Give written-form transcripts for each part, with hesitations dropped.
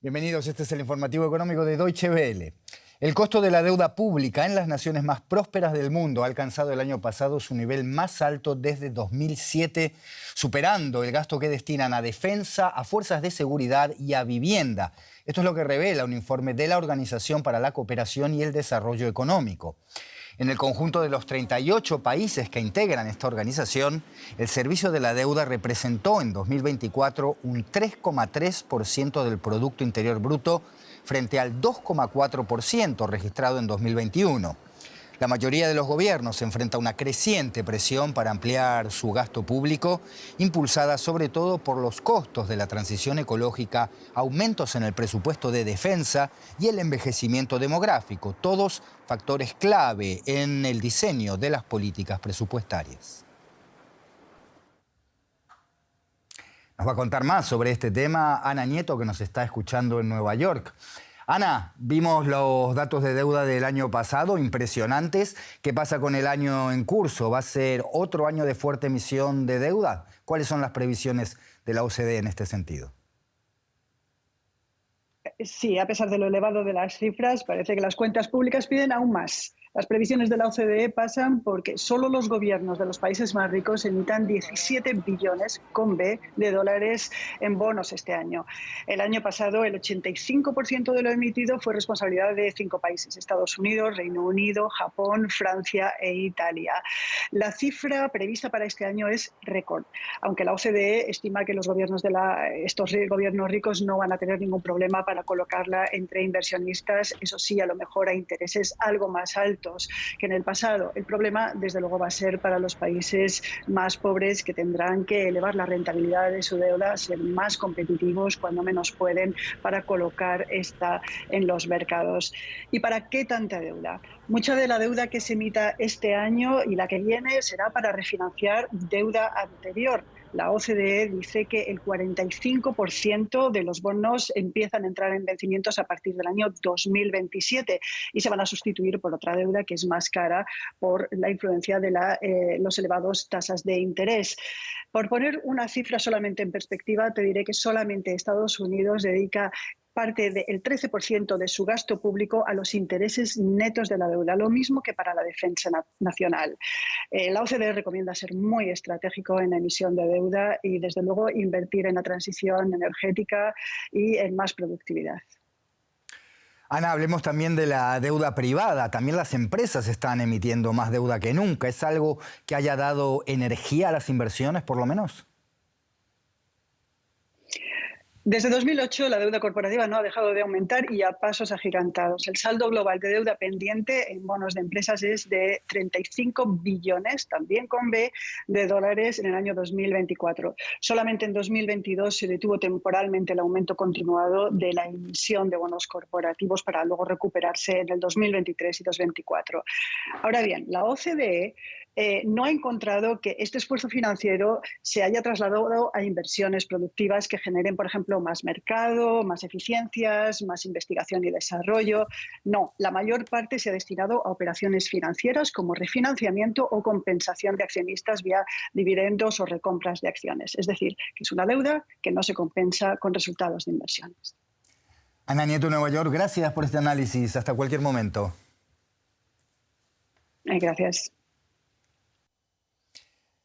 Bienvenidos, este es el informativo económico de Deutsche Welle. El costo de la deuda pública en las naciones más prósperas del mundo ha alcanzado el año pasado su nivel más alto desde 2007, superando el gasto que destinan a defensa, a fuerzas de seguridad y a vivienda. Esto es lo que revela un informe de la Organización para la Cooperación y el Desarrollo Económico. En el conjunto de los 38 países que integran esta organización, el servicio de la deuda representó en 2024 un 3,3% del Producto Interior Bruto frente al 2,4% registrado en 2021. La mayoría de los gobiernos se enfrenta a una creciente presión para ampliar su gasto público, impulsada sobre todo por los costos de la transición ecológica, aumentos en el presupuesto de defensa y el envejecimiento demográfico, todos factores clave en el diseño de las políticas presupuestarias. Nos va a contar más sobre este tema Ana Nieto, que nos está escuchando en Nueva York. Ana, vimos los datos de deuda del año pasado, impresionantes. ¿Qué pasa con el año en curso? ¿Va a ser otro año de fuerte emisión de deuda? ¿Cuáles son las previsiones de la OCDE en este sentido? Sí, a pesar de lo elevado de las cifras, parece que las cuentas públicas piden aún más. Las previsiones de la OCDE pasan porque solo los gobiernos de los países más ricos emitan 17 billones con B de dólares en bonos este año. El año pasado, el 85% de lo emitido fue responsabilidad de 5 países: Estados Unidos, Reino Unido, Japón, Francia e Italia. La cifra prevista para este año es récord, aunque la OCDE estima que los gobiernos estos gobiernos ricos no van a tener ningún problema para colocarla entre inversionistas, eso sí, a lo mejor a intereses algo más altos que en el pasado. El problema, desde luego, va a ser para los países más pobres, que tendrán que elevar la rentabilidad de su deuda, ser más competitivos cuando menos pueden para colocar esta en los mercados. ¿Y para qué tanta deuda? Mucha de la deuda que se emita este año y la que viene será para refinanciar deuda anterior. La OCDE dice que el 45% de los bonos empiezan a entrar en vencimientos a partir del año 2027 y se van a sustituir por otra deuda que es más cara por la influencia de los elevados tasas de interés. Por poner una cifra solamente en perspectiva, te diré que solamente Estados Unidos dedica parte del 13% de su gasto público a los intereses netos de la deuda, lo mismo que para la defensa nacional. La OCDE recomienda ser muy estratégico en la emisión de deuda y, desde luego, invertir en la transición energética y en más productividad. Ana, hablemos también de la deuda privada. También las empresas están emitiendo más deuda que nunca. ¿Es algo que haya dado energía a las inversiones, por lo menos? Desde 2008 la deuda corporativa no ha dejado de aumentar y a pasos agigantados. El saldo global de deuda pendiente en bonos de empresas es de 35 billones, también con B, de dólares en el año 2024. Solamente en 2022 se detuvo temporalmente el aumento continuado de la emisión de bonos corporativos para luego recuperarse en el 2023 y 2024. Ahora bien, la OCDE no ha encontrado que este esfuerzo financiero se haya trasladado a inversiones productivas que generen, por ejemplo, más mercado, más eficiencias, más investigación y desarrollo. No, la mayor parte se ha destinado a operaciones financieras como refinanciamiento o compensación de accionistas vía dividendos o recompras de acciones. Es decir, que es una deuda que no se compensa con resultados de inversiones. Ana Nieto, Nueva York, gracias por este análisis. Hasta cualquier momento. Gracias.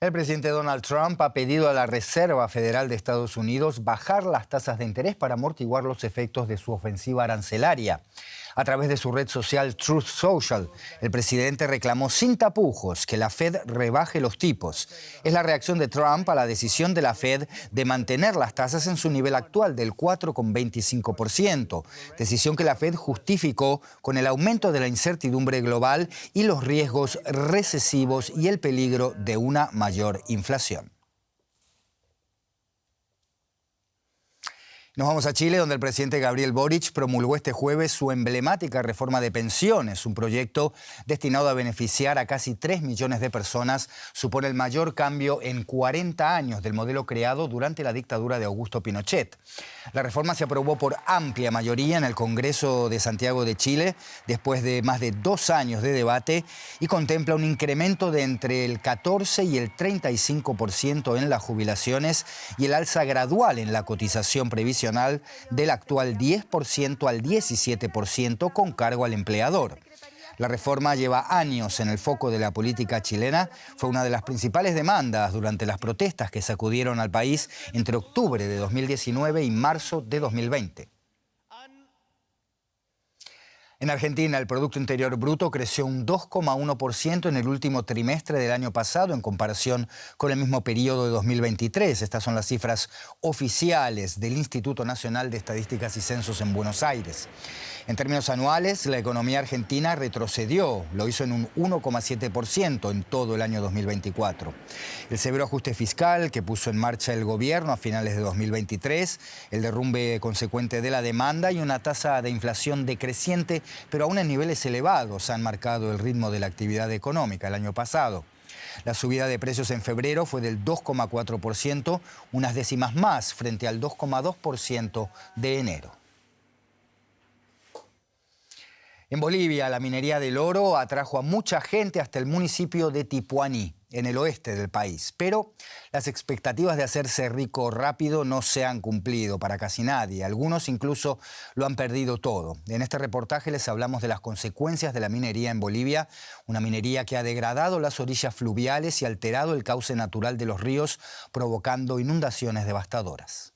El presidente Donald Trump ha pedido a la Reserva Federal de Estados Unidos bajar las tasas de interés para amortiguar los efectos de su ofensiva arancelaria. A través de su red social Truth Social, el presidente reclamó sin tapujos que la Fed rebaje los tipos. Es la reacción de Trump a la decisión de la Fed de mantener las tasas en su nivel actual del 4,25%, decisión que la Fed justificó con el aumento de la incertidumbre global y los riesgos recesivos y el peligro de una mayor inflación. Nos vamos a Chile, donde el presidente Gabriel Boric promulgó este jueves su emblemática reforma de pensiones, un proyecto destinado a beneficiar a casi 3 millones de personas. Supone el mayor cambio en 40 años del modelo creado durante la dictadura de Augusto Pinochet. La reforma se aprobó por amplia mayoría en el Congreso de Santiago de Chile, después de más de 2 años de debate, y contempla un incremento de entre el 14 y el 35% en las jubilaciones y el alza gradual en la cotización previsional adicional del actual 10% al 17% con cargo al empleador. La reforma lleva años en el foco de la política chilena. Fue una de las principales demandas durante las protestas que sacudieron al país entre octubre de 2019 y marzo de 2020. En Argentina, el Producto Interior Bruto creció un 2,1% en el último trimestre del año pasado en comparación con el mismo periodo de 2023. Estas son las cifras oficiales del Instituto Nacional de Estadísticas y Censos en Buenos Aires. En términos anuales, la economía argentina retrocedió, lo hizo en un 1,7% en todo el año 2024. El severo ajuste fiscal que puso en marcha el gobierno a finales de 2023, el derrumbe consecuente de la demanda y una tasa de inflación decreciente, pero aún en niveles elevados, han marcado el ritmo de la actividad económica el año pasado. La subida de precios en febrero fue del 2,4%, unas décimas más frente al 2,2% de enero. En Bolivia, la minería del oro atrajo a mucha gente hasta el municipio de Tipuaní, en el oeste del país. Pero las expectativas de hacerse rico rápido no se han cumplido para casi nadie. Algunos incluso lo han perdido todo. En este reportaje les hablamos de las consecuencias de la minería en Bolivia, una minería que ha degradado las orillas fluviales y alterado el cauce natural de los ríos, provocando inundaciones devastadoras.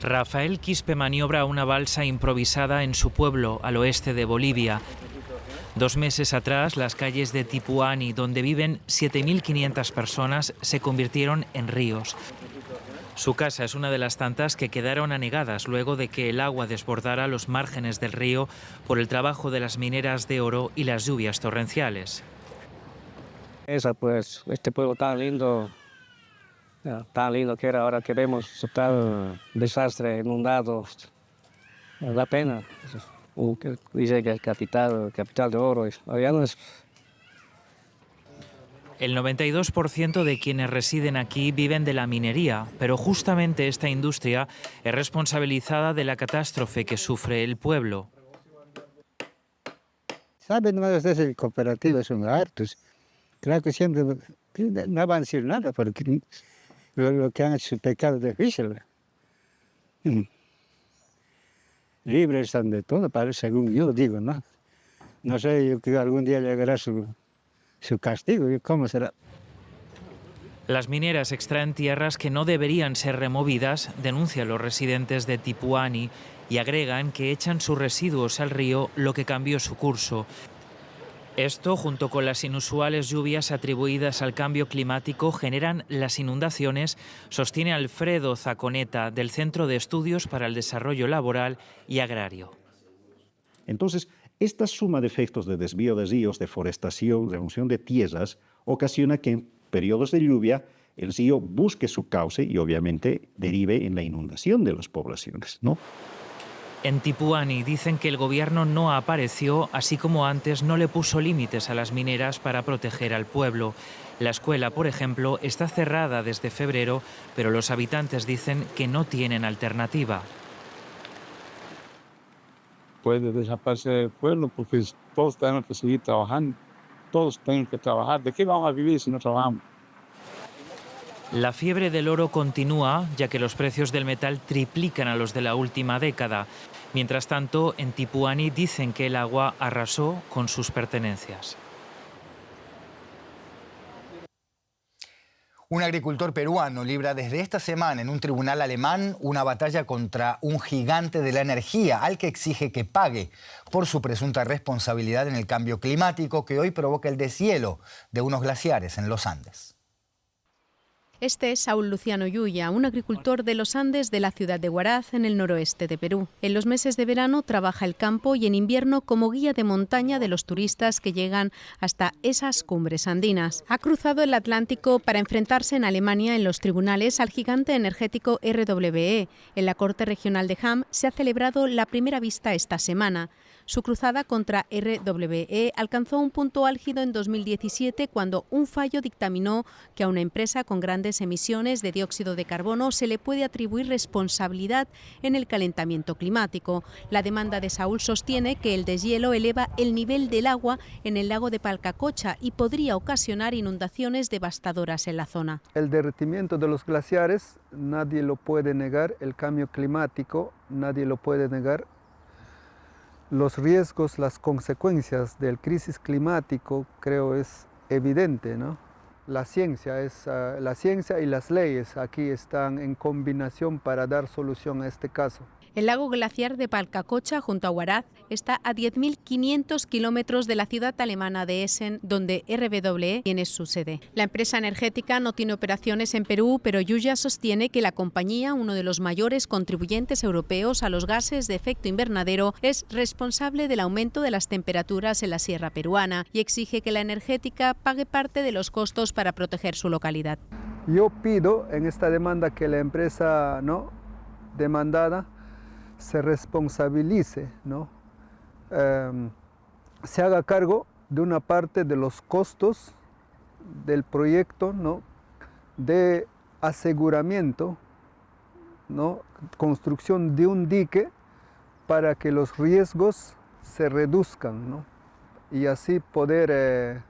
Rafael Quispe maniobra una balsa improvisada en su pueblo, al oeste de Bolivia. 2 meses atrás, las calles de Tipuaní, donde viven 7.500 personas, se convirtieron en ríos. Su casa es una de las tantas que quedaron anegadas luego de que el agua desbordara los márgenes del río por el trabajo de las mineras de oro y las lluvias torrenciales. Este pueblo tan lindo que era, ahora que vemos tal desastre, inundado, da pena. Dice que es capital de oro, ya no es. El 92% de quienes residen aquí viven de la minería, pero justamente esta industria es responsabilizada de la catástrofe que sufre el pueblo. Saben, ustedes cooperativas son hartos. Claro que siempre no van a decir nada, porque lo que han hecho es pecado difícil. Libres están de todo, según yo digo, ¿no? No sé, yo que algún día llegará su castigo, ¿cómo será? Las mineras extraen tierras que no deberían ser removidas, denuncian los residentes de Tipuaní, y agregan que echan sus residuos al río, lo que cambió su curso. Esto, junto con las inusuales lluvias atribuidas al cambio climático, generan las inundaciones, sostiene Alfredo Zaconeta, del Centro de Estudios para el Desarrollo Laboral y Agrario. Entonces, esta suma de efectos de desvío de ríos, deforestación, remoción de tierras, ocasiona que en periodos de lluvia el río busque su cauce y obviamente derive en la inundación de las poblaciones, ¿no? En Tipuaní dicen que el gobierno no apareció, así como antes no le puso límites a las mineras para proteger al pueblo. La escuela, por ejemplo, está cerrada desde febrero, pero los habitantes dicen que no tienen alternativa. Puede desaparecer el pueblo porque todos tenemos que seguir trabajando, todos tenemos que trabajar. ¿De qué vamos a vivir si no trabajamos? La fiebre del oro continúa, ya que los precios del metal triplican a los de la última década. Mientras tanto, en Tipuaní dicen que el agua arrasó con sus pertenencias. Un agricultor peruano libra desde esta semana en un tribunal alemán una batalla contra un gigante de la energía al que exige que pague por su presunta responsabilidad en el cambio climático que hoy provoca el deshielo de unos glaciares en los Andes. Este es Saúl Luciano Yuya, un agricultor de los Andes de la ciudad de Huaraz, en el noroeste de Perú. En los meses de verano trabaja el campo y en invierno como guía de montaña de los turistas que llegan hasta esas cumbres andinas. Ha cruzado el Atlántico para enfrentarse en Alemania en los tribunales al gigante energético RWE. En la Corte Regional de Hamm se ha celebrado la primera vista esta semana. Su cruzada contra RWE alcanzó un punto álgido en 2017 cuando un fallo dictaminó que a una empresa con grandes emisiones de dióxido de carbono se le puede atribuir responsabilidad en el calentamiento climático. La demanda de Saúl sostiene que el deshielo eleva el nivel del agua en el lago de Palcacocha y podría ocasionar inundaciones devastadoras en la zona. El derretimiento de los glaciares, nadie lo puede negar, el cambio climático, nadie lo puede negar. Los riesgos, las consecuencias del crisis climático, creo es evidente, ¿no? La ciencia y las leyes aquí están en combinación para dar solución a este caso. El lago glaciar de Palcacocha, junto a Huaraz, está a 10.500 kilómetros de la ciudad alemana de Essen, donde RWE tiene su sede. La empresa energética no tiene operaciones en Perú, pero Yuya sostiene que la compañía, uno de los mayores contribuyentes europeos a los gases de efecto invernadero, es responsable del aumento de las temperaturas en la sierra peruana y exige que la energética pague parte de los costos para proteger su localidad. Yo pido en esta demanda que la empresa demandada se responsabilice, se haga cargo de una parte de los costos del proyecto, de aseguramiento, construcción de un dique para que los riesgos se reduzcan, y así poder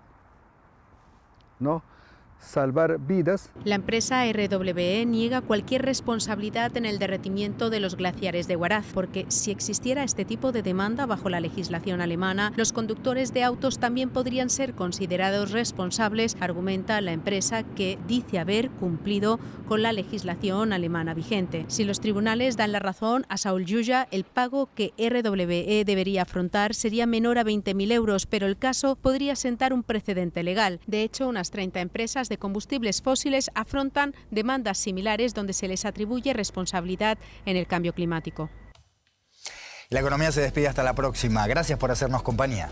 salvar vidas. La empresa RWE niega cualquier responsabilidad en el derretimiento de los glaciares de Huaraz, porque si existiera este tipo de demanda bajo la legislación alemana, los conductores de autos también podrían ser considerados responsables, argumenta la empresa, que dice haber cumplido con la legislación alemana vigente. Si los tribunales dan la razón a Saúl Yuya, el pago que RWE debería afrontar sería menor a 20.000 euros, pero el caso podría sentar un precedente legal. De hecho, unas 30 empresas de combustibles fósiles afrontan demandas similares donde se les atribuye responsabilidad en el cambio climático. La economía se despide hasta la próxima. Gracias por hacernos compañía.